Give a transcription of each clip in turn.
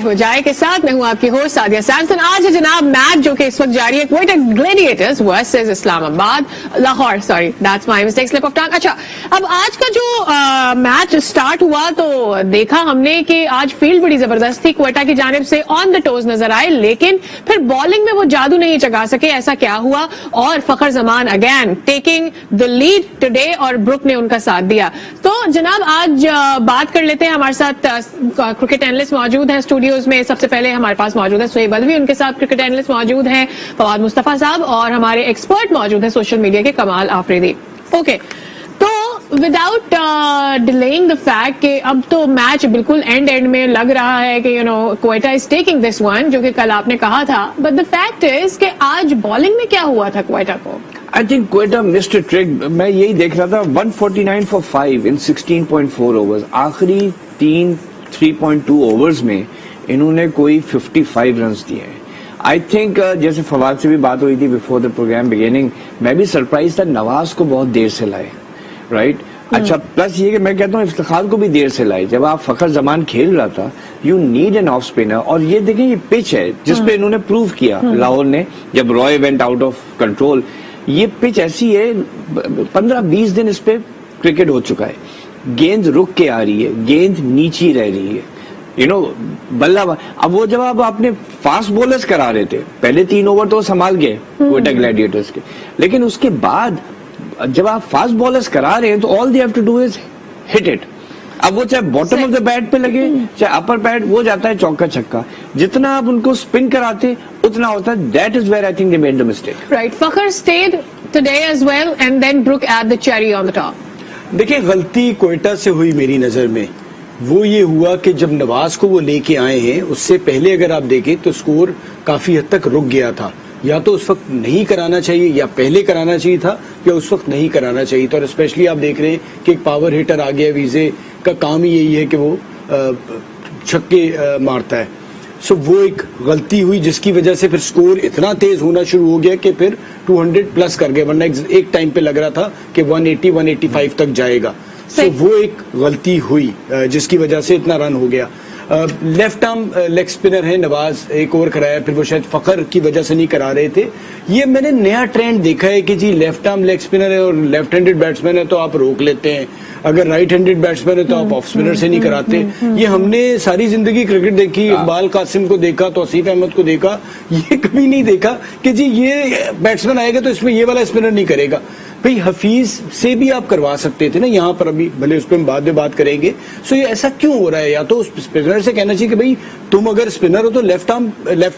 हो जाए के साथ मैं हूं आपकी होस्ट सादिया सैमसन। आज है जनाब मैच जो कि इस वक्त जारी है, Quetta Gladiators versus Islamabad Lahore, sorry that's my mistake, slip of tongue. अच्छा, अब आज का जो मैच स्टार्ट हुआ तो देखा हमने कि आज फील्ड बड़ी जबरदस्त थी, क्वेटा की जानिब से ऑन द टोज नजर आए, लेकिन फिर बॉलिंग में वो जादू नहीं चगा सके। ऐसा क्या हुआ? और Fakhar Zaman again taking the lead today और ब्रुक ने उनका साथ दिया। तो जनाब आज बात कर लेते हैं, हमारे साथ क्रिकेट एनालिस्ट मौजूद हैं स्टूडियोज में। सबसे पहले हमारे पास मौजूद है सुहेब बदवी, उनके साथ क्रिकेट एनालिस्ट मौजूद हैं फवाद मुस्तफा साहब, और हमारे एक्सपर्ट मौजूद हैं सोशल मीडिया के कमाल आफरीदी। ओके, तो विदाउट डिलेइंग द फैक्ट कि अब तो मैच बिल्कुल एंड में लग रहा है कि Quetta is taking this one, जो कि कल आपने कहा था, बट द फैक्ट इज कि आज बॉलिंग में क्या हुआ था क्वेटा को? I think Quetta missed a trick. मैं यही देख रहा था, 149 for 5 इन 16.4 ओवर्स। आखिरी 3.2 ओवर्स में इन्होंने कोई 55 रन दिए हैं। आई थिंक जैसे फवाद से भी बात हुई थी बिफोर द प्रोग्राम बिगिनिंग, मैं भी सरप्राइज था नवाज को बहुत देर से लाए, राइट? अच्छा, प्लस ये कि मैं कहता हूँ इफ्तिखार को भी देर से लाए। जब आप फखर जमान खेल रहा था, you need an off spinner. और ये देखें, ये पिच है जिसपे इन्होंने प्रूव किया लाहौर ने, जब Roy went out of control. ये पिच ऐसी है, 15-20 दिन इस पे क्रिकेट हो चुका है, गेंद रुक के आ रही है, गेंद नीची रह रही है, बल्ला। अब वो जब आप आपने फास्ट बॉलर्स करा रहे थे, पहले 3 ओवर तो संभाल गए क्वेटा ग्लैडिएटर्स के, लेकिन उसके बाद जब आप फास्ट बॉलर्स करा रहे हैं तो all they have to do is hit it. अब वो चाहे बॉटम ऑफ द बैट पे लगे चाहे अपर पैड, वो जाता है चौका छक्का। जितना आप उनको स्पिन कराते उतना होता है। That is where I think they made the mistake. Right, Fakhar stayed today as well and then Brook at the cherry on the top. देखिए, गलती क्वेटा से हुई मेरी नजर में। वो ये हुआ कि जब नवाज को वो लेके आए हैं, उससे पहले अगर आप देखें तो स्कोर काफी हद तक रुक गया था। या तो उस वक्त नहीं कराना चाहिए, या पहले कराना चाहिए था, या उस वक्त नहीं कराना चाहिए था। और स्पेशली आप देख रहे हैं कि एक पावर हिटर आ गया, वीजे का काम ही यही है कि वो छक्के मारता है। सो वो एक गलती हुई जिसकी वजह से फिर स्कोर इतना तेज होना शुरू हो गया कि फिर 200 प्लस कर गए, वरना एक टाइम पे लग रहा था कि 180-185 तक जाएगा। सो वो एक गलती हुई जिसकी वजह से इतना रन हो गया। लेफ्ट आर्म लेग स्पिनर है नवाज, एक ओवर कराया, फिर वो शायद फखर की वजह से नहीं करा रहे थे। ये मैंने नया ट्रेंड देखा है कि जी लेफ्ट आर्म लेग स्पिनर है और लेफ्ट हैंडेड बैट्समैन है तो आप रोक लेते हैं, अगर राइट हैंडेड बैट्समैन है तो आप ऑफ स्पिनर से नहीं कराते। ये हमने सारी जिंदगी क्रिकेट देखी, इकबाल कासिम को देखा, तौसीफ अहमद को देखा, ये कभी नहीं देखा कि जी ये बैट्समैन आएगा तो इसमें ये वाला स्पिनर नहीं करेगा। भाई हफीज से भी आप करवा सकते थे ना, यहाँ पर अभी भले उस पर हम बाद में बात करेंगे। सो ये ऐसा क्यों हो रहा है? या तो उस स्पिनर से कहना चाहिए कि भाई तुम अगर स्पिनर हो तो लेफ्ट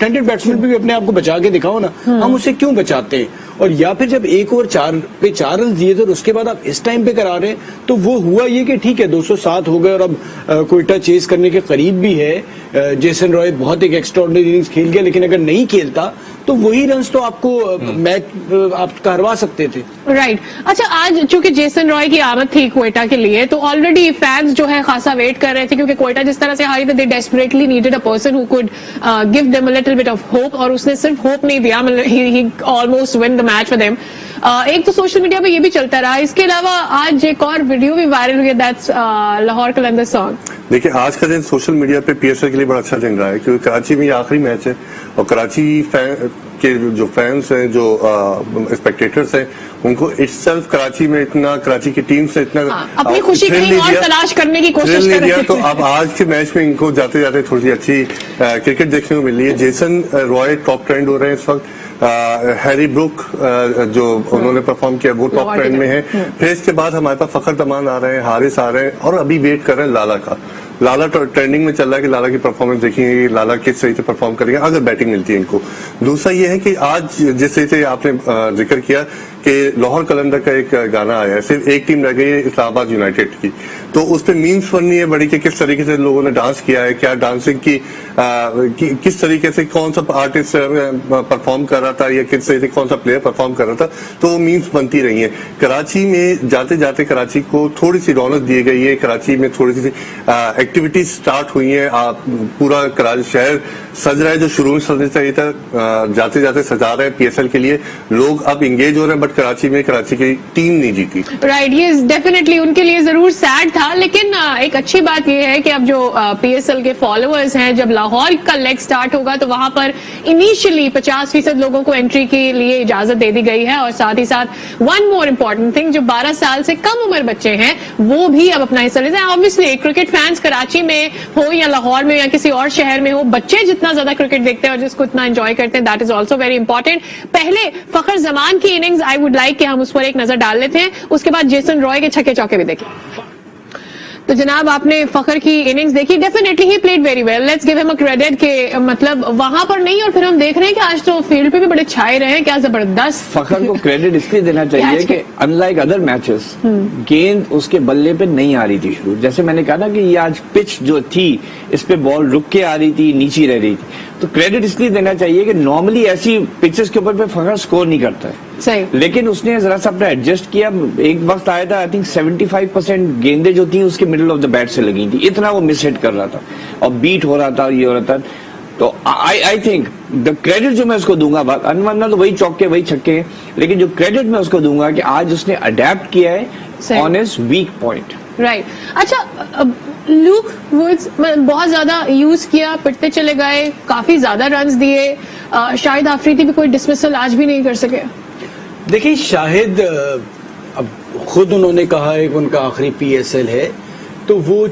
हैंडेड बैट्समैन पे भी अपने आप को बचा के दिखाओ ना, हम उसे क्यों बचाते हैं? और या फिर जब 1 ओवर 4 पे 4 रन दिए थे और उसके बाद आप इस टाइम पे करा रहे हैं, तो वो हुआ ये कि ठीक है 207 हो गए और अब क्वेटा चेस करने के करीब भी है। जेसन रॉय बहुत एक एक्स्ट्राऑर्डिनरी इनिंग्स खेल गया, लेकिन अगर नहीं खेलता तो वही रन्स तो आपको मैच आप हरवा सकते थे। राइट। अच्छा, आज चूंकि जेसन रॉय की आमद थी क्वेटा के लिए, तो ऑलरेडी फैंस जो है खासा वेट कर रहे थे, क्योंकि क्वेटा जिस तरह से हारी थी, they desperately needed a person who could give them a little bit of hope, और उसने सिर्फ होप नहीं दिया, he almost win the match for them. एक तो सोशल मीडिया पे ये भी चलता रहा, इसके अलावा आज एक और वीडियो भी वायरल हुई, दैट्स लाहौर कलंदर सॉन्ग। देखिए, आज का दिन सोशल मीडिया पे पीएसएल के लिए बड़ा अच्छा दिन रहा है, क्योंकि कराची में ये आखिरी मैच है और कराची के जो फैंस हैं, जो स्पेक्टेटर्स हैं, उनको इटसेल्फ कराची में इतना, कराची की टीम से इतना अपनी खुशी कहीं और तलाश करने की कोशिश कर रहे थे। तो अब आज के मैच में इनको जाते जाते थोड़ी अच्छी क्रिकेट देखने को मिल रही है। जेसन रॉय टॉप ट्रेंड हो रहे हैं इस वक्त, हैरी ब्रुक जो उन्होंने परफॉर्म किया वो टॉप ट्रेंड में है। फिर इसके बाद हमारे पास फखर जमान आ रहे हैं, हारिस आ रहे हैं, और अभी वेट कर रहे हैं लाला का। लाला ट्रेंडिंग में चल रहा है कि लाला की परफॉर्मेंस देखेंगे, लाला किस तरीके से परफॉर्म करेंगे अगर बैटिंग मिलती है इनको। दूसरा ये है कि आज जिस तरीके से आपने जिक्र किया कि लाहौर कलंदर का एक गाना आया है, सिर्फ एक टीम रह गई है इस्लामाबाद यूनाइटेड की, तो उस पर मीम्स बननी है बड़ी कि किस तरीके से लोगों ने डांस किया है, क्या डांसिंग की किस तरीके से कौन सा आर्टिस्ट परफॉर्म कर रहा था या किस तरीके से कौन सा प्लेयर परफॉर्म कर रहा था, तो मीम्स बनती रही है। कराची में जाते जाते कराची को थोड़ी सी रौनक दी गई है, कराची में थोड़ी सी एक्टिविटीज स्टार्ट हुई है, पूरा कराची शहर सज रहा है जो शुरू में सजना चाहिए था, जाते जाते सजा रहे हैं पीएसएल के लिए, लोग अब इंगेज हो रहे हैं। बट बट कराची में कराची की टीम नहीं जीती। राइट, ये डेफिनेटली उनके लिए जरूर सैड था, लेकिन एक अच्छी बात ये है कि अब जो पीएसएल के फॉलोअर्स हैं, जब लाहौर का लेग स्टार्ट होगा तो वहां पर इनिशियली 50% लोगों को एंट्री के लिए इजाजत दे दी गई है। और साथ ही साथ वन मोर इम्पोर्टेंट थिंग, जो 12 साल से कम उम्र बच्चे हैं वो भी अब अपना हिस्सा लेते हैं। ऑब्वियसली क्रिकेट फैंस कराची में हो या लाहौर में या किसी और शहर में हो, बच्चे जितना ज्यादा क्रिकेट देखते हैं और जिसको इतना एंजॉय करते हैं, that is also very important. पहले फखर जमान की इनिंग्स आई वुड लाइक कि हम उस पर एक नजर डाल लेते हैं, उसके बाद जेसन रॉय के छक्के चौके भी देखें। तो जनाब आपने फखर की इनिंग्स देखी, definitely he played very well, let's give him a credit के मतलब वहां पर नहीं, और फिर हम देख रहे हैं कि आज तो फील्ड पे भी बड़े छाए रहे हैं, क्या जबरदस्त। फखर को क्रेडिट इसलिए देना चाहिए कि अनलाइक अदर मैचेस गेंद उसके बल्ले पे नहीं आ रही थी शुरू, जैसे मैंने कहा ना कि ये आज पिच जो थी इस पे बॉल रुक के आ रही थी, नीचे रह रही थी, तो क्रेडिट इसलिए देना चाहिए कि नॉर्मली ऐसी पिचेस के ऊपर पे फखर स्कोर नहीं करता है, सही, लेकिन उसने जरा सा अपना एडजस्ट किया। एक वक्त आया था आई थिंक 75% गेंदें जो थी उसके मिडिल ऑफ द बैट से लगी थी, इतना वो मिस हिट कर रहा था और बीट हो रहा था और ये हो रहा था। तो आई थिंक द क्रेडिट जो मैं उसको दूंगा, वरना तो वही चौके वही छक्के, लेकिन जो क्रेडिट मैं उसको दूंगा कि आज उसने अडेप्ट किया है on his weak point. Right, अच्छा लूक वुड्स बहुत ज्यादा यूज किया, पिटते चले गए, काफी ज्यादा रन्स दिए, शाहिद आफरीदी भी कोई डिसमिसल आज भी नहीं कर सके। देखिए शाहिद, अब खुद उन्होंने कहा है कि उनका आखिरी पीएसएल है, तो वो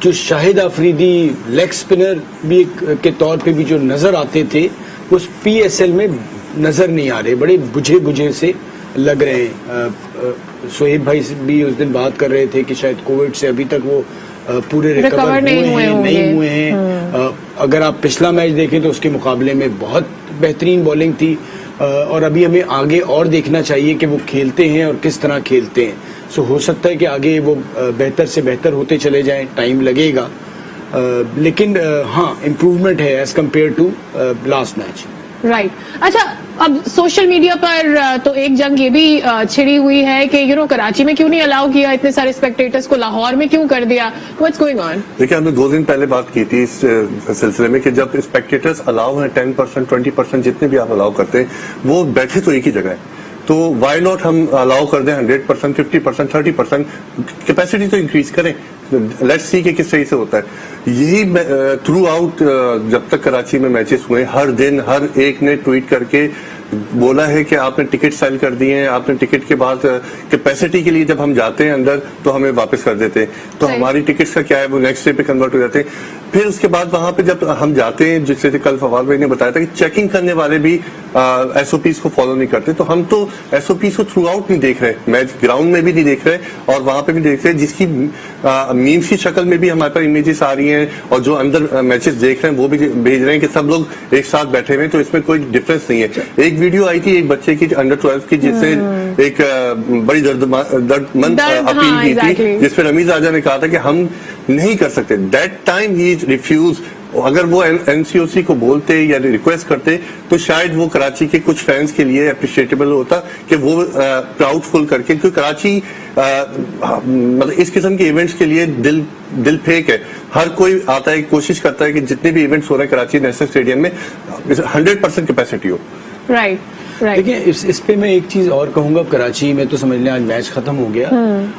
जो शाहिद आफरीदी लेग स्पिनर भी के तौर पे भी जो नजर आते थे उस पीएसएल में नजर नहीं आ रहे, बड़े बुझे बुझे से लग रहे हैं। सोहेब भाई भी उस दिन बात कर रहे थे कि शायद कोविड से अभी तक वो पूरे रिकवर नहीं हुए हैं। अगर आप पिछला मैच देखें तो उसके मुकाबले में बहुत बेहतरीन बॉलिंग थी, और अभी हमें आगे और देखना चाहिए कि वो खेलते हैं और किस तरह खेलते हैं। सो हो सकता है कि आगे वो बेहतर से बेहतर होते चले जाएं, टाइम लगेगा, लेकिन हाँ इम्प्रूवमेंट है as compared to last match. Right, अच्छा अब सोशल मीडिया पर तो एक जंग ये भी छिड़ी हुई है कि कराची में क्यों नहीं अलाउ किया इतने सारे स्पेक्टेटर्स को, लाहौर में क्यों कर दिया, व्हाट्स गोइंग ऑन? देखिए हमने 2 दिन पहले बात की थी इस सिलसिले में कि जब स्पेक्टेटर्स अलाउ हैं 10%, 20% जितने भी आप अलाउ करते हैं, वो बैठे तो एक ही जगह है, तो वाई नॉट हम अलाउ कर दें 100%, 50%, 30%, कैपेसिटी तो इंक्रीज करें, लेट्स सी कि किस सही से होता है। यही थ्रू आउट जब तक कराची में मैचेस हुए, हर दिन हर एक ने ट्वीट करके बोला है कि आपने टिकट सेल कर दिए हैं, आपने टिकट के बाद कैपेसिटी के लिए जब हम जाते हैं अंदर तो हमें वापस कर देते हैं, तो हमारी टिकट्स का क्या है वो नेक्स्ट डे पे कन्वर्ट हो जाते हैं। फिर उसके बाद वहां पे जब हम जाते हैं, जिससे कल फवाद भाई ने बताया था कि चेकिंग करने वाले भी एसओपीज को फॉलो नहीं करते, तो हम तो एसओपीज को थ्रू आउट नहीं देख रहे, मैच ग्राउंड में भी नहीं देख रहे और वहां पे भी देख रहे, जिसकी मीम्स की शक्ल में भी हमारे पास इमेजेस आ रही हैं और जो अंदर मैचेस देख रहे हैं वो भी भेज रहे हैं कि सब लोग एक साथ बैठे हुए हैं, तो इसमें कोई डिफरेंस नहीं है। एक वीडियो आई थी एक बच्चे की अंडर 12 की, जिससे एक बड़ी दर्दमंद अपील की थी, जिसपे रमीज आजा ने कहा था कि हम नहीं कर सकते, दैट टाइम ही रिफ्यूज। अगर वो एनसीओसी को बोलते या रिक्वेस्ट करते तो शायद वो कराची के कुछ फैंस के लिए अप्रिशिएटेबल होता कि वो प्राउडफुल करके, क्योंकि कराची मतलब इस किस्म के इवेंट्स के लिए दिल फेक है। हर कोई आता है, कोशिश करता है कि जितने भी इवेंट्स हो रहे हैं कराची नेशनल स्टेडियम में 100% कैपेसिटी हो। राइट, देखिए इस पे मैं एक चीज और कहूंगा, कराची में तो समझ लें आज मैच खत्म हो गया,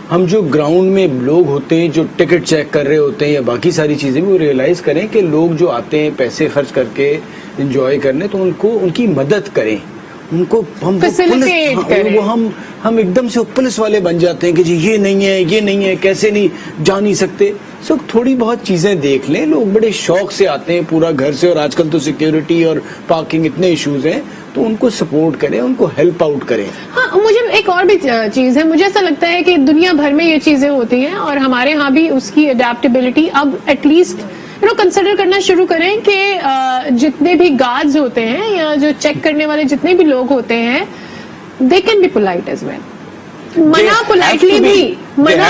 हम जो ग्राउंड में लोग होते हैं जो टिकट चेक कर रहे होते हैं या बाकी सारी चीजें, वो रियलाइज करें कि लोग जो आते हैं पैसे खर्च करके एंजॉय करने, तो उनको उनकी मदद करें, उनको हम एकदम से पुलिस वाले बन जाते हैं कि जी ये नहीं है कैसे नहीं जा नहीं सकते। सो थोड़ी बहुत चीजें देख लें, लोग बड़े शौक से आते हैं पूरा घर से, और आजकल तो सिक्योरिटी और पार्किंग इतने इश्यूज हैं, तो उनको सपोर्ट करें, उनको हेल्प आउट करें। हाँ, मुझे एक और भी चीज है, मुझे ऐसा लगता है कि दुनिया भर में ये चीजें होती हैं और हमारे यहाँ भी उसकी अडेप्टेबिलिटी अब एटलीस्ट कंसिडर करना शुरू करें कि जितने भी गार्ड्स होते हैं या जो चेक करने वाले जितने भी लोग होते हैं, they can be polite as well. मना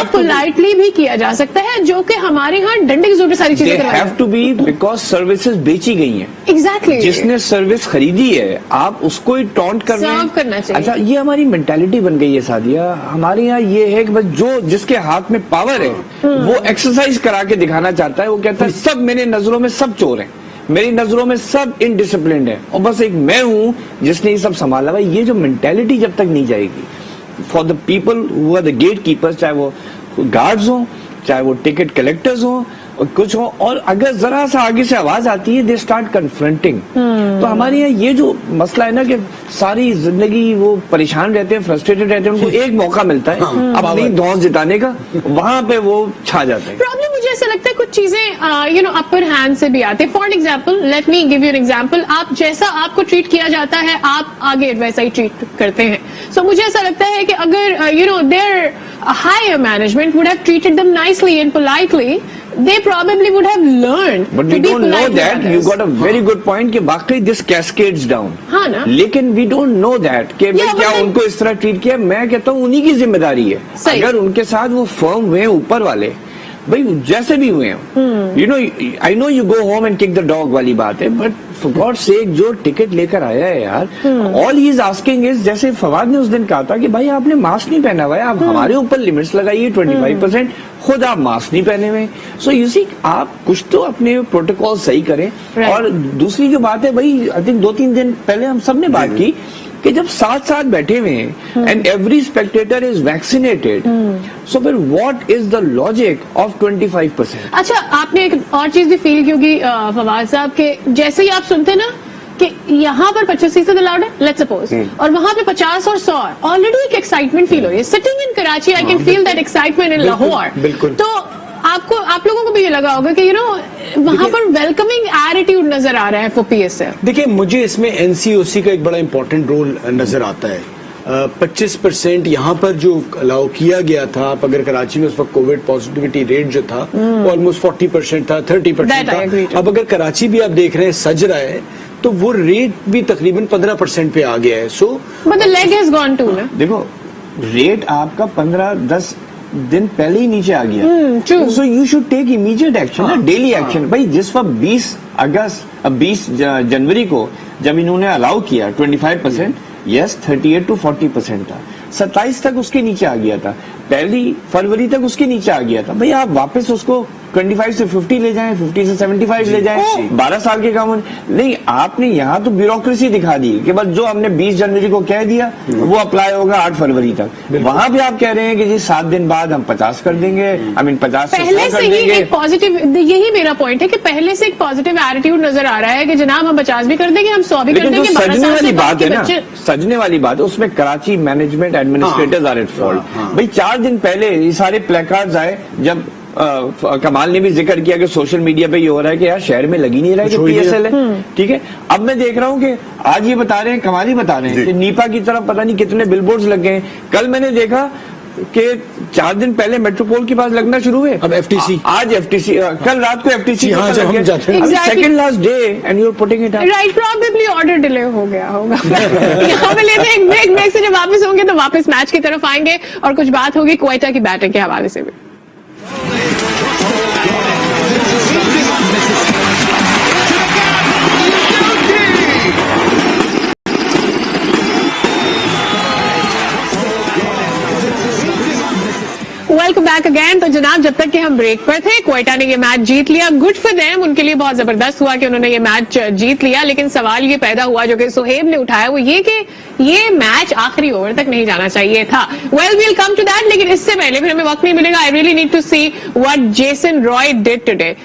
पोलाइटली भी किया जा सकता है, जो कि हमारे यहाँ डंडे की जोर पे सारी चीजें have to be, because services बेची गई हैं। एग्जैक्टली, जिसने सर्विस खरीदी है आप उसको ही टॉन्ट करना चाहिए। अच्छा, ये हमारी मेंटालिटी बन गई है सादिया। हमारे यहाँ ये है कि बस जो जिसके हाथ में पावर है वो एक्सरसाइज करा के दिखाना चाहता है। वो कहता है सब मेरे नजरों में सब चोर हैं, मेरी नजरों में सब इनडिसिप्लिन्ड है और बस एक मैं हूं जिसने ये सब संभाला। भाई ये जो मेंटालिटी जब तक नहीं जाएगी for the people who are the gate keepers, चाहे वो गार्ड्स हो, चाहे वो टिकट कलेक्टर्स हो, और कुछ हो, और अगर जरा सा आगे से आवाज आती है दे स्टार्ट कन्फ्रंटिंग। तो हमारे यहाँ ये जो मसला है ना कि सारी जिंदगी वो परेशान रहते हैं, फ्रस्ट्रेटेड रहते हैं, उनको एक मौका मिलता है अपनी धौंस जिताने का, वहां पे वो छा जाते हैं। प्रॉब्लम मुझे ऐसा लगता है कुछ चीजें अपर हैंड से भी आते हैं। For example, let me give you an example. आप जैसा आपको ट्रीट किया जाता है आप आगे वैसा ही ट्रीट करते हैं। सो मुझे ऐसा लगता है कि अगर their higher management would have treated them nicely and politely, they probably would have learned But to we be don't know polite with that. You others. got a very good point कि वाकई this cascades down. हाँ ना? लेकिन we don't know that कि भाई Yeah, क्या but then- उनको इस तरह ट्रीट किया। मैं कहता हूँ उन्हीं की जिम्मेदारी है। सही। अगर उनके साथ वो फर्म हुए हैं ऊपर वाले, भाई जैसे भी हुए हैं, you know, I know you go home and kick the dog वाली बात है, बट फॉर गॉड सेक जो टिकट लेकर आया है यार, all he is asking is, जैसे फवाद ने उस दिन कहा था कि भाई आपने मास्क नहीं पहना हुआ है, आप हमारे ऊपर लिमिट्स लगाइए 25%, खुद आप मास्क नहीं पहने हुए। सो यू सी, आप कुछ तो अपने प्रोटोकॉल सही करें। Right. और दूसरी जो बात है भाई, आई थिंक 2-3 दिन पहले हम सब ने बात की कि जब साथ साथ बैठे हुए हैं and every spectator is vaccinated, so फिर what is the logic of 25%? अच्छा, आपने एक और चीज भी फील, क्योंकि फवाद साहब के जैसे ही आप सुनते ना कि यहाँ पर 25% अलाउड है, लेट्स सपोज, और वहां पे 50 और 100, ऑलरेडी एक एक्साइटमेंट फील हो रही है। Sitting in Karachi I can feel that excitement in Lahore. बिल्कुल। तो आप लोगों को भी ये लगा होगा कि वहां पर वेलकमिंग एटीट्यूड नजर आ रहा है फॉर पीएसएल। देखिए, मुझे इसमें एनसीओसी का एक बड़ा इंपॉर्टेंट रोल नजर आता है। 25% यहाँ पर जो अलाउ किया गया था, आप अगर कराची में उस वक्त कोविड पॉजिटिविटी रेट जो था वो ऑलमोस्ट 40% था, 30% That I agree था। to. अब अगर कराची भी आप देख रहे हैं सज रहा है, तो वो रेट भी तकरीबन 15% पे आ गया है। So but the leg has gone to ना। देखो, रेट आपका 15-10 दिन पहले ही नीचे आ गया, true. So you should take immediate action, ना डेली एक्शन। भाई जिस वक्त 20 जनवरी को जब इन्होंने अलाउ किया 25%, यस 38 to 40% था, 27 तक उसके नीचे आ गया था, 1 फरवरी तक उसके नीचे आ गया था। भाई आप वापस उसको 25 से 50 ले जाएं, 50 से 75 ले जाएं, 12 साल के काम नहीं। आपने यहाँ तो ब्यूरोक्रेसी दिखा दी कि बस जो हमने 20 जनवरी को कह दिया वो अप्लाई होगा 8 फरवरी तक। वहां पे आप कह रहे हैं कि जी 7 दिन बाद हम 50 कर देंगे, आई मीन 50 से 100 पहले कर से ही देंगे। एक पॉजिटिव, यही मेरा पॉइंट है कि पहले से एक पॉजिटिव एटीट्यूड नजर आ रहा है कि जनाब हम 50 भी कर देंगे, हम 100 भी कर लेकिन जो देंगे। 12 सजने साल वाली से बात कम है के ना, बच्चे- सजने वाली बात है, उसमें Karachi management administrators are at fault. भाई 4 दिन पहले ये सारे प्लेकार्ड्स आए, जब कमाल ने भी जिक्र किया कि सोशल मीडिया पे ये हो रहा है कि यार शहर में लगी नहीं रहा है कि पीएसएल है, ठीक है। अब मैं देख रहा हूँ कि आज ये बता रहे हैं, कमाल ही बता रहे हैं कि नीपा की तरफ पता नहीं कितने बिलबोर्ड्स लग गए हैं। कल मैंने देखा कि 4 दिन पहले मेट्रोपोल के पास लगना शुरू हुए, अब FTC आज FTC, कल रात को FTC हाँ, जब हम जाते हैं। Exactly. Second last day and you are putting it up. Right, probably order delay हो गया होगा। यहाँ पे लेते हैं एक ब्रेक, ब्रेक से जब वापस होंगे तो वापस मैच की तरफ आएंगे और कुछ बात होगी क्वेटा की बैटिंग के हवाले से भी। Welcome back again. तो जनाब, जब तक कि हम ब्रेक पर थे, क्वेटा ने ये मैच जीत लिया। गुड फॉर देम, उनके लिए बहुत जबरदस्त हुआ कि उन्होंने ये मैच जीत लिया। लेकिन सवाल ये पैदा हुआ जो कि सुहेब ने उठाया, वो ये कि ये मैच आखिरी ओवर तक नहीं जाना चाहिए था। Well, we'll come to that, लेकिन इससे पहले फिर हमें वक्त नहीं मिलेगा। I really need to see what Jason Roy did today.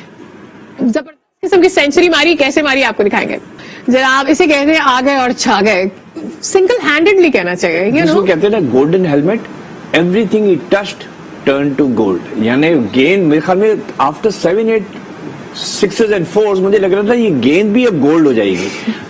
जबरदस्त किस्म की सेंचुरी मारी, कैसे मारी आपको दिखाएंगे। जनाब, इसे कहते हैं आ गए और छा गए, सिंगल हैंडेडली कहना चाहिए, यू नो। कहते हैं ना गोल्डन हेलमेट, एवरीथिंग ही टच्ड टर्न टू गोल्ड। यानी गेंद मेरे ख्याल में आफ्टर 7-8 6s and 4s मुझे लग रहा था ये गेंद भी अब गोल्ड हो जाएगी,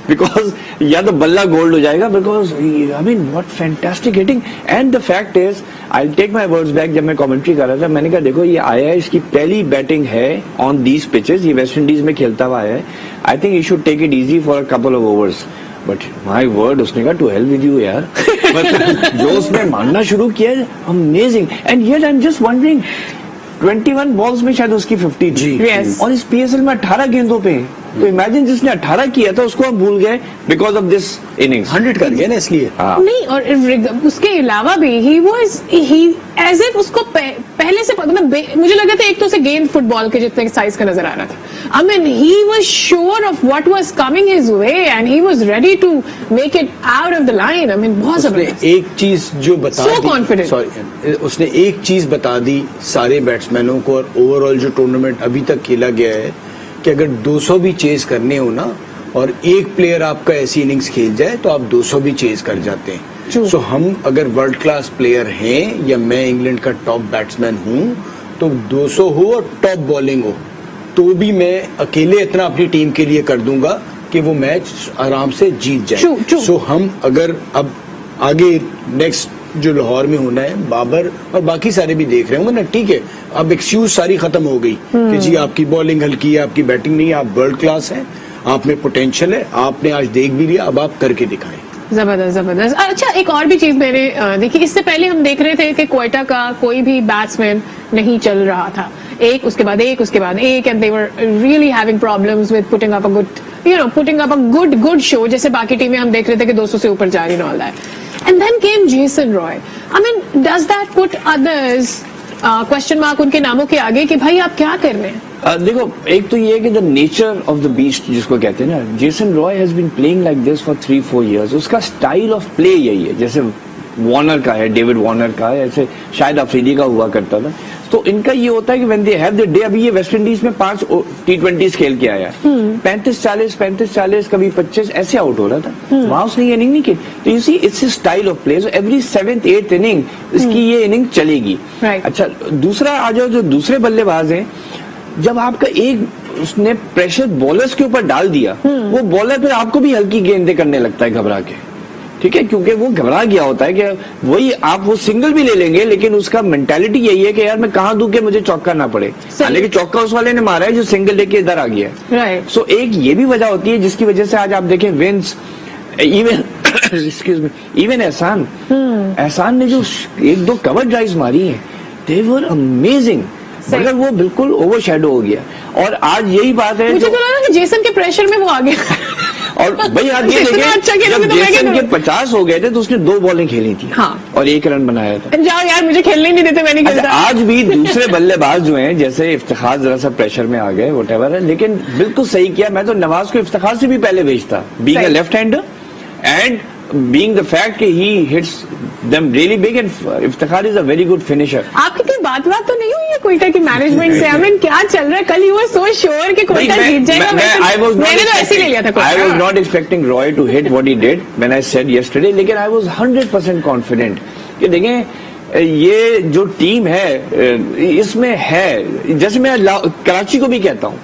बिकॉज या तो बल्ला गोल्ड हो जाएगा, because I mean what fantastic hitting. And the fact is, I take my words back, जब मैं कमेंट्री कर रहा था मैंने कहा देखो ये आया है, इसकी पहली बैटिंग है ऑन दीज पिचेस, ये वेस्ट इंडीज में खेलता हुआ आया है। I think you should take it easy for a couple of overs. But my word, उसने कहा टू हेल विद यू यार। जो उसने मारना शुरू किया, amazing. And yet I am just wondering, 21 balls में शायद उसकी 50 थी, Yes. और इस पीएसएल में 18 गेंदों पे। तो इमेजिन जिसने 18 किया था उसको हम भूल गए बिकॉज ऑफ दिस इनिंग्स। 100 कर गया ना, इसलिए। हाँ। नहीं, और उसके अलावा भी ही एज इफ उसको पहले से मतलब मुझे लगा था एक तो उसे गेंद फुटबॉल के जितने साइज का नजर आ रहा था। I mean he was sure of what was coming his way and he was ready to make it out of the line. I mean बहुत जबरदस्त। एक चीज जो बता So दी, confident. सॉरी, उसने एक चीज बता दी सारे बैट्समैनों को और ओवरऑल जो टूर्नामेंट अभी तक खेला गया है कि अगर 200 भी चेज करने हो ना और एक प्लेयर आपका ऐसी इनिंग्स खेल जाए तो आप 200 भी चेज कर जाते हैं। सो हम अगर वर्ल्ड क्लास प्लेयर हैं या मैं इंग्लैंड का टॉप बैट्समैन हूं तो 200 हो और टॉप बॉलिंग हो तो भी मैं अकेले इतना अपनी टीम के लिए कर दूंगा कि वो मैच आराम से जीत जाए। सो हम अगर अब आगे नेक्स्ट जो लाहौर में होना है बाबर और बाकी सारे भी देख रहे होंगे ना, ठीक है अब एक्सक्यूज सारी खत्म हो गई कि जी आपकी बॉलिंग हल्की है, आपकी बैटिंग नहीं है, आप वर्ल्ड क्लास हैं, आप में पोटेंशियल है, आपने आज देख भी लिया, अब आप करके दिखाएं। जबरदस्त जबरदस्त। अच्छा एक और भी चीज मैंने देखी, इससे पहले हम देख रहे थे कि क्वेटा का कोई भी बैट्समैन नहीं चल रहा था, एक उसके बाद एक उसके बाद एक, and they were really having problems with putting up a good show, जैसे बाकी टीमें हम देख रहे थे कि 200 से ऊपर जा रही all that. And then came Jason Roy. I mean does that put others question mark उनके नामों के आगे कि भाई आप क्या कर रहे हैं? देखो एक तो ये है कि the nature of the beast जिसको कहते हैं ना, Jason Roy has been playing like this for 3-4 years। उसका स्टाइल ऑफ प्ले यही है, जैसे वार्नर का है, डेविड वार्नर का है, ऐसे शायद अफरीदी का हुआ करता था। तो इनका ये होता है कि when they have the day, अभी ये वेस्ट इंडीज में 5 T20s खेल के आया, 35-40 कभी 25 ऐसे आउट हो रहा था, वहां उसने ये इनिंग नहीं की। तो you see it's his style of play. So every 7th-8th inning इसकी ये इनिंग चलेगी। अच्छा दूसरा आ जाओ, जो दूसरे बल्लेबाज हैं, जब आपका एक उसने प्रेशर बॉलर्स के ऊपर डाल दिया, वो बॉलर फिर आपको भी हल्की गेंदें करने लगता है घबरा के, ठीक है, क्योंकि वो घबरा गया होता है कि वही आप वो सिंगल भी ले लेंगे लेकिन उसका मेंटालिटी यही है कि यार मैं कहां दूं कि मुझे चौका ना पड़े, लेकिन चौका उस वाले ने मारा है जो सिंगल लेके इधर आ गया है। सो एक ये भी वजह होती है जिसकी वजह से आज आप देखें Vince, even excuse me, even Ehsan ने जो 1-2 कवर ड्राइव्स मारी हैं, दे वर अमेजिंग, मगर वो बिल्कुल ओवर शेडो हो गया। और आज यही बात है, मुझे तो लगा कि जेसन के प्रेशर में वो आ गया। और भाई आप ये देखें, अच्छा जब जेसन के 50 हो गए थे तो उसने 2 बॉलें खेली थी, हाँ, और 1 रन बनाया था। जाओ यार मुझे खेलने ही नहीं देते, मैं नहीं खेलता। आज भी दूसरे बल्लेबाज जो हैं, जैसे इफ्तिखार जरा सा प्रेशर में आ गए व्हाटएवर है, लेकिन बिल्कुल सही किया। मैं तो नवाज को इफ्तिखार से भी पहले भेजता, being a left hander and being the fact कि he hits them really big, and Iftikhar is a very good finisher। आपकी कोई बात तो नहीं हुई है क्वेटा की मैनेजमेंट से? आई मीन क्या चल रहा है? कल यू वर सो श्योर कि क्वेटा जीत जाएगा। मैंने तो ऐसे ही ले लिया था। I was not expecting Roy to hit what he did when I said yesterday, लेकिन I was 100% confident कि देखें ये जो टीम है इसमें है, जैसे मैं कराची को भी कहता हूँ,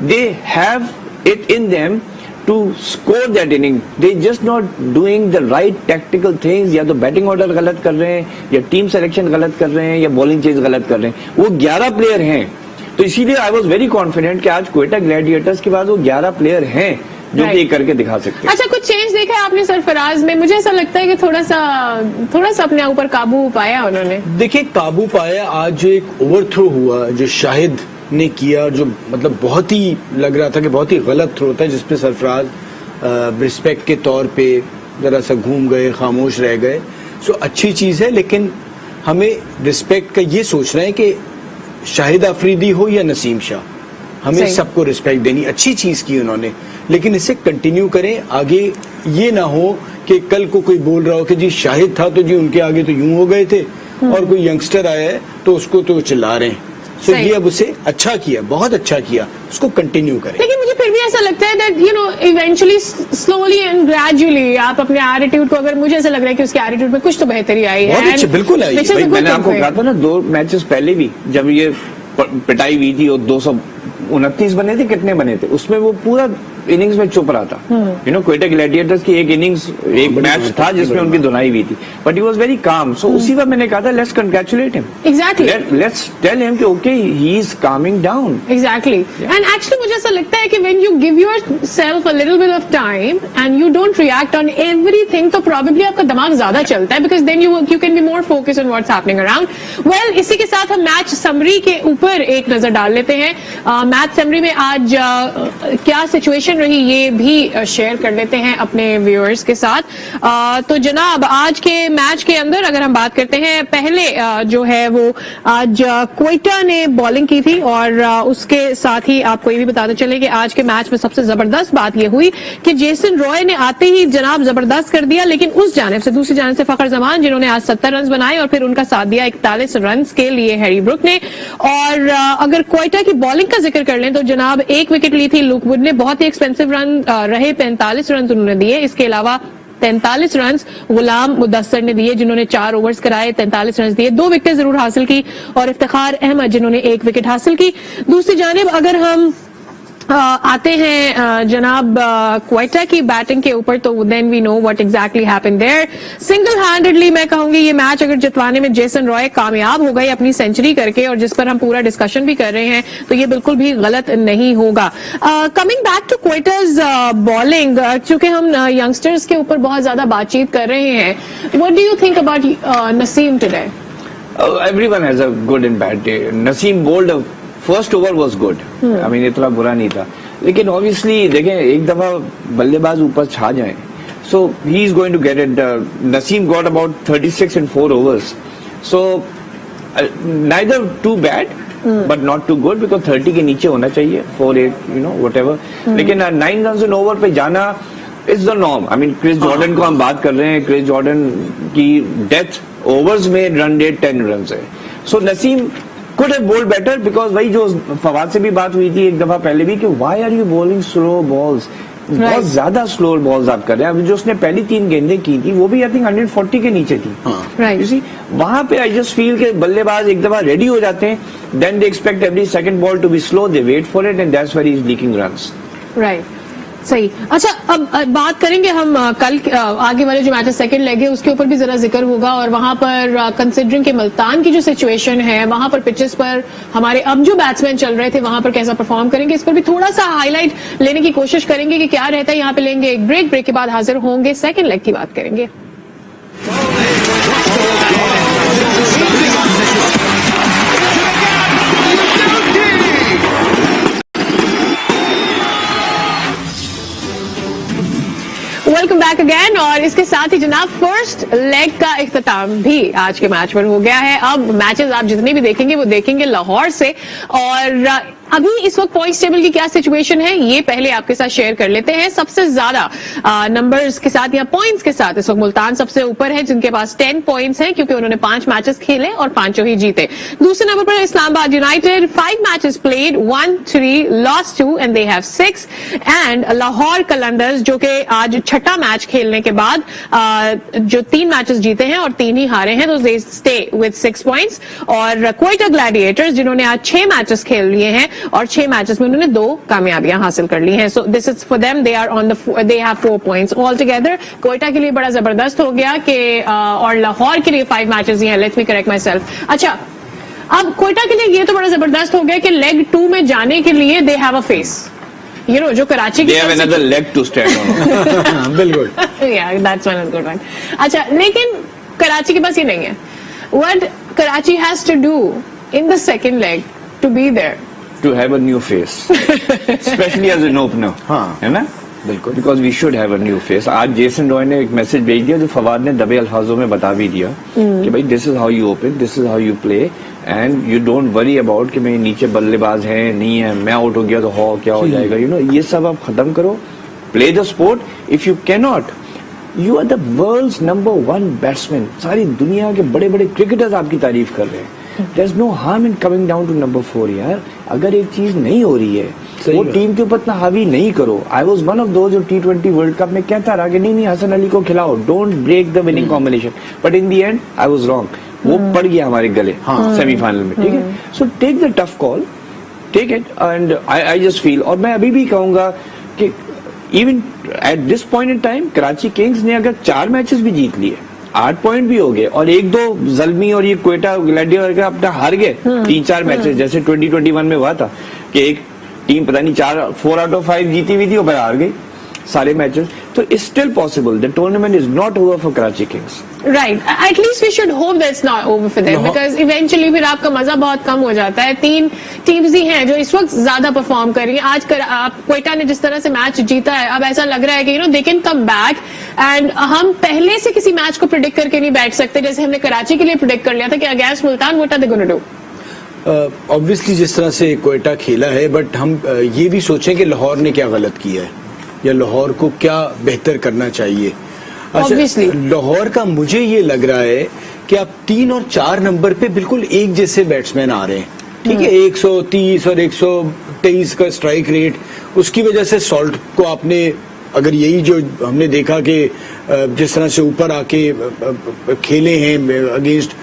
they have it in them to score that inning, they just not doing the right tactical things। या तो बैटिंग ऑर्डर गलत कर रहे हैं, या टीम सिलेक्शन गलत कर रहे हैं, या बॉलिंग चेंज गलत कर रहे हैं। वो 11 प्लेयर हैं, तो इसीलिए आई वाज वेरी कॉन्फिडेंट कि आज क्वेटा ग्लैडिएटर्स के बाद वो 11 प्लेयर हैं जो कि करके दिखा सकते हैं। अच्छा कुछ चेंज देखा है आपने सरफराज में? मुझे ऐसा लगता है कि थोड़ा सा अपने ऊपर काबू पाया उन्होंने। देखिए काबू पाया। आज जो एक ओवरथ्रो हुआ जो शाहिद ने किया, जो मतलब बहुत ही लग रहा था कि बहुत ही गलत थ्रो था, जिसपे सरफराज रिस्पेक्ट के तौर पे जरा सा घूम गए, खामोश रह गए। सो अच्छी चीज है, लेकिन हमें रिस्पेक्ट का ये सोचना है कि शाहिद अफरीदी हो या नसीम शाह, हमें सबको रिस्पेक्ट देनी। अच्छी चीज की उन्होंने, लेकिन इसे कंटिन्यू करें आगे। ये ना हो कि कल को कोई बोल रहा हो कि जी शाहिद था तो जी उनके आगे तो यूं हो गए थे, और कोई यंगस्टर आया है तो उसको तो चिल्ला रहे हैं। सो ये अब उसे अच्छा किया, बहुत अच्छा किया, उसको कंटिन्यू करें। लेकिन मुझे फिर भी ऐसा लगता है that you know eventually slowly and gradually आप अपने एटीट्यूड को, अगर मुझे ऐसा लग रहा है कि उसके एटीट्यूड में कुछ तो बेहतरी आई है। बहुत अच्छी, बिल्कुल आई है। मैंने आपको कहा था ना 2 मैचेस पहले भी जब ये पिटाई हुई थी और 229 बने थे, कितने बने थे उसमें, वो पूरा इनिंग्स में चुप रहा था। यू नो क्वेटा ग्लैडिएटर्स की एक इनिंग्स, एक मैच था जिसमें उनकी धुनाई हुई थी, but he was very calm. सो उसी वक्त मैंने कहा था let's congratulate him, exactly, let's tell him कि okay he is coming down. Exactly. And actually मुझे ऐसा लगता है कि when you give yourself a little bit of time and you don't react on everything, तो प्रोबेबली आपका दिमाग ज्यादा चलता है, because then you can be more focused on what's happening around. Well इसी के साथ हम मैच समरी के ऊपर एक नजर डाल लेते हैं। मैच समरी में आज क्या सिचुएशन रही ये भी शेयर कर लेते हैं अपने व्यूअर्स के साथ। तो जनाब आज के मैच के अंदर अगर हम बात करते हैं, पहले जो है वो आज क्वेटा ने बॉलिंग की थी और उसके साथ ही आपको ये भी बताते चले कि आज के मैच में सबसे जबरदस्त बात यह हुई कि जेसन रॉय ने आते ही जनाब जबरदस्त कर दिया, लेकिन उस जानिब से दूसरी जानिब से फखर जमान जिन्होंने आज 70 रन बनाए और फिर उनका साथ दिया 41 रन के लिए हैरी ब्रुक ने। और अगर क्वेटा की बॉलिंग का जिक्र कर लें तो जनाब एक विकेट ली थी लुक वुड ने, बहुत ही एक्सपेंसिव रन रहे, 45 रन उन्होंने दिए। इसके अलावा 43 रन गुलाम मुदस्सर ने दिए जिन्होंने 4 ओवर्स कराए, 43 रन दिए, 2 विकेट जरूर हासिल की, और इफ्तिखार अहमद जिन्होंने 1 विकेट हासिल की। दूसरी जानिब अगर हम आते हैं जनाब क्वेटा की बैटिंग के ऊपर, तो then we know what exactly happened there. Single handedly मैं कहूंगी ये मैच अगर जितवाने में जेसन रॉय कामयाब हो गए अपनी सेंचुरी करके, और जिस पर हम पूरा डिस्कशन भी कर रहे हैं, तो ये बिल्कुल भी गलत नहीं होगा। कमिंग बैक टू क्वेटा's बॉलिंग, चूंकि हम यंगस्टर्स के ऊपर बहुत ज्यादा बातचीत कर रहे हैं, what do you think about Naseem today? Everyone has a good and bad day. Naseem bowled a first over was good. I mean इतना बुरा नहीं था, लेकिन obviously देखें एक दफा बल्लेबाज ऊपर छा जाए, so he is going to get it. Naseem got about 36 in 4 overs, so neither too bad but not too good because 30 के नीचे होना चाहिए, 4-8 you know whatever. लेकिन 9 runs in over पे जाना is the norm. I mean Chris Jordan को हम बात कर रहे हैं, क्रिस जॉर्डन की डेथ ओवर्स में रन रेट 10 रन है। So Naseem could have bowled better because वही जो फवाद से भी बात हुई थी एक दफा पहले भी कि why are you bowling slow balls, बहुत ज्यादा स्लो बॉल्स आप कर रहे हैं। अभी जो उसने पहली 3 गेंदें की थी वो भी आई थिंक 140 के नीचे थी। वहां पे आई जस्ट फील के बल्लेबाज एक दफा रेडी हो जाते हैं, then they expect every second ball to be slow, they wait for it and that's where he is leaking runs. Right, सही। अच्छा, अब बात करेंगे हम कल आगे वाले जो मैचेस सेकंड लेग है उसके ऊपर भी जरा जिक्र होगा, और वहां पर कंसिडरिंग के मुल्तान की जो सिचुएशन है वहां पर पिचेस पर हमारे अब जो बैट्समैन चल रहे थे वहां पर कैसा परफॉर्म करेंगे, इस पर भी थोड़ा सा हाईलाइट लेने की कोशिश करेंगे कि क्या रहता है। यहाँ पे लेंगे एक ब्रेक के बाद हाजिर होंगे, सेकंड लेग की बात करेंगे। वेलकम बैक अगेन, और इसके साथ ही जनाब फर्स्ट लेग का इख्तिताम भी आज के मैच पर हो गया है। अब मैचेस आप जितने भी देखेंगे वो देखेंगे लाहौर से, और अभी इस वक्त पॉइंट्स टेबल की क्या सिचुएशन है ये पहले आपके साथ शेयर कर लेते हैं। सबसे ज्यादा नंबर्स के साथ या पॉइंट्स के साथ इस वक्त मुल्तान सबसे ऊपर है जिनके पास 10 पॉइंट्स हैं क्योंकि उन्होंने 5 मैचेस खेले और 5 ही जीते। दूसरे नंबर पर Islamabad United, 5 matches played, 1-3 loss 2 and they have 6, and Lahore Qalandars जो कि आज छठा मैच खेलने के बाद जो 3 मैचेस जीते हैं और 3 ही हारे हैं, तो दे स्टे विद 6 पॉइंट्स। और क्वेटा ग्लैडिएटर्स जिन्होंने आज 6 मैचेस खेल लिए हैं और 6 मैचेस में उन्होंने 2 कामयाबियां हासिल कर ली हैं, so this is for them, they are on the, they have 4 points all together. Quetta के लिए बड़ा जबरदस्त हो गया कि और लाहौर के लिए 5 मैचेस ही हैं, let's me correct my self. अच्छा, अब क्वेटा के लिए ये तो बड़ा जबरदस्त हो गया कि लेग 2 में जाने के लिए they have a face, you know, जो कराची की लेग टू स्टैंड ऑन। बिल्कुल, yeah, that's one good one. अच्छा, लेकिन कराची के पास ये नहीं है। What Karachi has to do in the second leg to be there? To have a new face, especially as an opener. हाँ, है ना, बिल्कुल, because we should have a new face. आज जेसन रॉय ने एक मैसेज भेज दिया जो फवाद ने दबे अल्फाजों में बता भी दिया कि भाई this is how you open, this is how you play, and you don't worry about कि मेरे नीचे बल्लेबाज है नहीं है, मैं आउट हो गया तो हो क्या हो जाएगा, यू नो, ये सब आप खत्म करो, play the sport. If you can not, you are the world's number 1 batsman, सारी दुनिया के बड़े बड़े क्रिकेटर्स आपकी तारीफ कर रहे हैं। There's no harm in coming down to number 4 यार। अगर एक चीज नहीं हो रही है वो टीम के ऊपर इतना हावी नहीं करो। I was one of those जो T20 वर्ल्ड कप में कहता रहा कि नहीं हसन अली को खिलाओ, don't break the winning combination, but in the end I was wrong, वो पड़ गया हमारे गले सेमीफाइनल में, ठीक है। So take the tough call, take it, and I just feel, और मैं अभी भी कहूंगा कि even at this point in time Karachi Kings ने अगर 4 मैचेस भी जीत लिए, 8 पॉइंट भी हो गए, और 1-2 जल्मी और ये क्वेटा ग्लैडिएटर अपना हार गए 3-4 मैचेस, जैसे 2021 में हुआ था कि एक टीम पता नहीं 4 out of 5 जीती हुई थी और हार गई सारे मैचेस, तो it's still possible, the tournament is not over for Karachi Kings. Right, at least we should hope that's not over for them, because eventually फिर आपका मजा बहुत कम हो जाता है। 3 टीम्स ही हैं जो इस वक्त ज्यादा परफॉर्म कर रही हैं। आज क्वेटा ने जिस तरह से मैच जीता है, अब ऐसा लग रहा है कि they can come back, and हम पहले से किसी मैच को प्रिडिक्ट करके नहीं बैठ सकते, जैसे हमने कराची के लिए प्रिडिक्ट कर लिया था कि against Multan what are they gonna do. Obviously जिस तरह से क्वेटा खेला है, बट हम ये भी सोचें कि लाहौर ने क्या गलत किया है या लाहौर को क्या बेहतर करना चाहिए। Obviously. लाहौर का मुझे ये लग रहा है कि अब 3 और 4 नंबर पे बिल्कुल एक जैसे बैट्समैन आ रहे हैं, ठीक है, 130 और 123 का स्ट्राइक रेट, उसकी वजह से सॉल्ट को आपने, अगर यही जो हमने देखा कि जिस तरह से ऊपर आके खेले हैं अगेंस्ट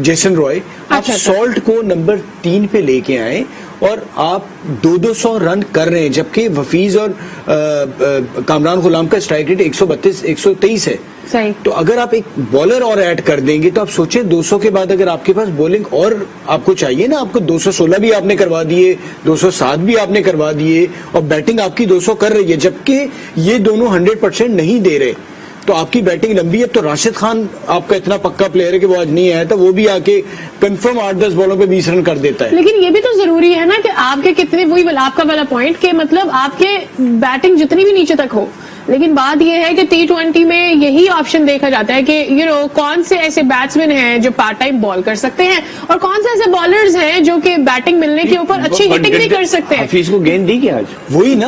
जेसन रॉय, आप सॉल्ट को नंबर 3 पे लेके आए और आप 200 रन कर रहे हैं, जबकि हफीज और कामरान गुलाम का स्ट्राइक रेट 132 123 है। सही। तो अगर आप एक बॉलर और ऐड कर देंगे तो आप सोचें 200 के बाद अगर आपके पास बॉलिंग और आपको चाहिए ना, आपको 216 भी आपने करवा दिए, 207 भी आपने करवा दिए और बैटिंग आपकी 200 कर रही है, जबकि ये दोनों 100% नहीं दे रहे, तो आपकी बैटिंग लंबी है। अब तो राशिद खान आपका इतना पक्का प्लेयर है कि वो आज नहीं आया था, वो भी आके कंफर्म 8-10 बॉलों पे 20 रन कर देता है। लेकिन ये भी तो जरूरी है ना कि आपके कितने, वही आपका वाला पॉइंट कि मतलब आपके बैटिंग जितनी भी नीचे तक हो, लेकिन बात यह है कि T20 में यही ऑप्शन देखा जाता है कि कौन से ऐसे बैट्समैन हैं जो पार्ट टाइम बॉल कर सकते हैं और कौन से ऐसे बॉलर्स हैं जो कि बैटिंग मिलने के ऊपर अच्छी हिटिंग भी कर सकते हैं। हफीज को गेंद दी क्या आज? वही ना,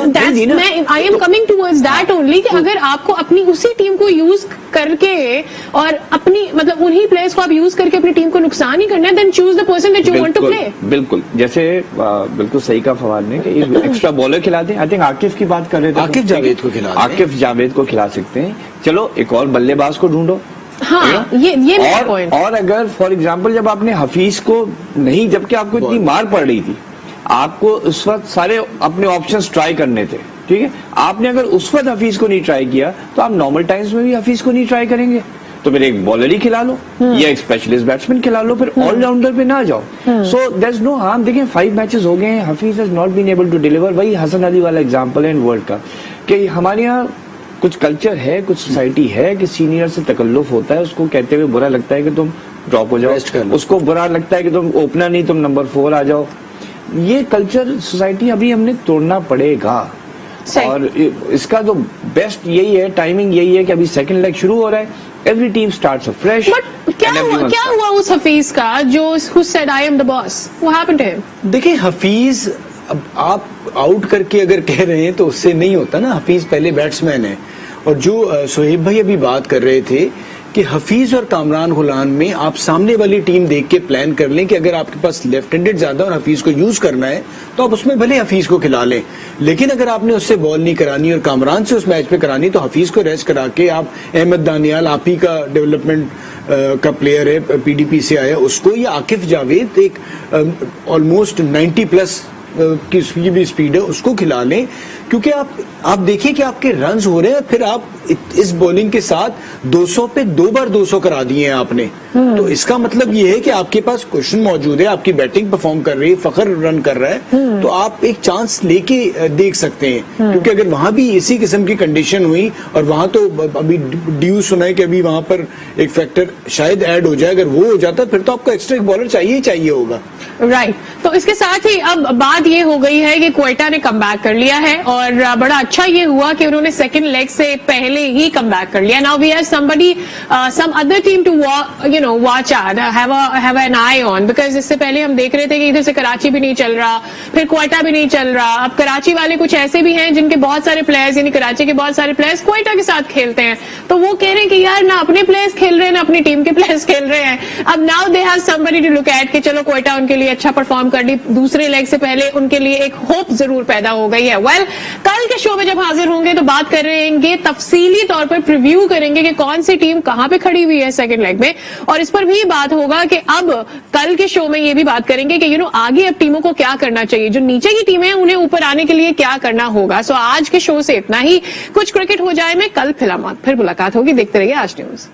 I am coming towards that only कि अगर आपको अपनी उसी टीम को यूज करके और अपनी मतलब उन्हीं प्लेयर्स को आप यूज करके अपनी टीम को नुकसान ही करना है, then choose the person that you want to play. बिल्कुल, जैसे बिल्कुल सही का फवाद ने कि एक्स्ट्रा बॉलर खिला दें। आई थिंक आकिफ की बात कर रहे थे, आकिफ जावेद को खिला दें, आकिफ जावेद को खिला सकते हैं। चलो एक और बल्लेबाज को ढूंढो। हाँ, ये मेरा पॉइंट। और अगर फॉर एग्जांपल जब आपने हफीज को नहीं, जबकि आपको इतनी मार पड़ रही थी, आपको उस वक्त सारे अपने ऑप्शंस ट्राई करने थे, ठीक है, आपने अगर उस वक्त हफीज को नहीं ट्राई किया तो आप नॉर्मल टाइम्स में भी हफीज को नहीं ट्राई करेंगे, तो फिर एक बॉलर ही खिला लो या एक स्पेशलिस्ट बैट्समैन खिला लो, फिर ऑलराउंडर पे ना जाओ। So there is no harm. देखिए 5 मैचेस हो गए हैं, Hafeez has not been able to deliver. वही हसन अली वाला एग्जांपल है इन वर्ल्ड का कि हमारे यहाँ कुछ कल्चर है, कुछ सोसाइटी है कि सीनियर से तकल्लुफ होता है, उसको कहते हुए बुरा लगता है कि तुम ड्रॉप हो जाओ, उसको बुरा लगता है कि तुम ओपनर नहीं, तुम नंबर 4 आ जाओ। ये कल्चर सोसाइटी अभी हमने तोड़ना पड़ेगा। और इसका तो बेस्ट यही है, टाइमिंग यही है कि अभी सेकंड लेग शुरू हो रहा है, एवरी टीम स्टार्ट्स फ्रेश। क्या हुआ उस हफीज का जो who said I am the boss? What happened to him? देखिए हफीज, अब आप आउट करके अगर कह रहे हैं तो उससे नहीं होता ना, हफीज पहले बैट्समैन है। और जो सोहेब भाई अभी बात कर रहे थे कि हफीज और कामरान गुलाम में आप सामने वाली टीम देख के प्लान कर लें कि अगर आपके पास लेफ्ट हैंडेड ज्यादा और हफीज को यूज करना है तो आप उसमें भले हफीज को खिला लें, लेकिन अगर आपने उससे बॉल नहीं करानी और कामरान से उस मैच पे करानी तो हफीज को रेस्ट करा के आप अहमद दानियाल, आप ही का डेवलपमेंट का प्लेयर है, पीडीपी से आया, उसको, या आकिफ जावेद एक ऑलमोस्ट 90+ की भी स्पीड है, उसको खिला लें। क्योंकि आप देखिए कि आपके रन्स हो रहे हैं, फिर आप इस बॉलिंग के साथ 200 पे 2 बार 200 करा दिए हैं आपने, तो इसका मतलब ये है कि आपके पास क्वेश्चन मौजूद है, आपकी बैटिंग परफॉर्म कर रही है, फखर रन कर रहा है, तो आप एक चांस लेके देख सकते हैं। क्योंकि अगर वहां भी इसी किस्म की कंडीशन हुई, और वहां तो अभी ड्यू सुना है कि अभी वहां पर एक फैक्टर शायद ऐड हो जाए, अगर वो हो जाता फिर तो आपको एक्स्ट्रा एक बॉलर चाहिए ही चाहिए होगा। राइट, तो इसके साथ ही अब बात ये हो गई है कि क्वेटा ने कम बैक कर लिया है और बड़ा अच्छा ये हुआ कि उन्होंने सेकंड लेग से पहले ही कम बैक कर लिया। Now we have somebody some other team to watch out, have an eye on, because इससे पहले हम देख रहे थे कि इधर से कराची भी नहीं चल रहा, फिर क्वेटा भी नहीं चल रहा। अब कराची वाले कुछ ऐसे भी हैं जिनके बहुत सारे प्लेयर्स, यानी कराची के बहुत सारे प्लेयर्स क्वेटा के साथ खेलते हैं, तो वो कह रहे हैं कि यार ना अपने प्लेयर्स खेल रहे हैं ना अपनी टीम के प्लेयर्स खेल रहे हैं। अब now they have somebody to look at कि चलो क्वेटा उनके लिए अच्छा परफॉर्म कर ली, दूसरे लेग से पहले उनके लिए एक होप जरूर पैदा हो गई है। वेल, कल के शो में जब हाजिर होंगे तो बात करेंगे, तफसीली तौर पर प्रीव्यू करेंगे कि कौन सी टीम कहां पे खड़ी हुई है सेकंड लेग में, और इस पर भी बात होगा कि अब कल के शो में ये भी बात करेंगे कि आगे अब टीमों को क्या करना चाहिए, जो नीचे की टीमें हैं उन्हें ऊपर आने के लिए क्या करना होगा। सो आज के शो से इतना ही, कुछ क्रिकेट हो जाए में कल फिर मुलाकात होगी। देखते रहिए आज न्यूज।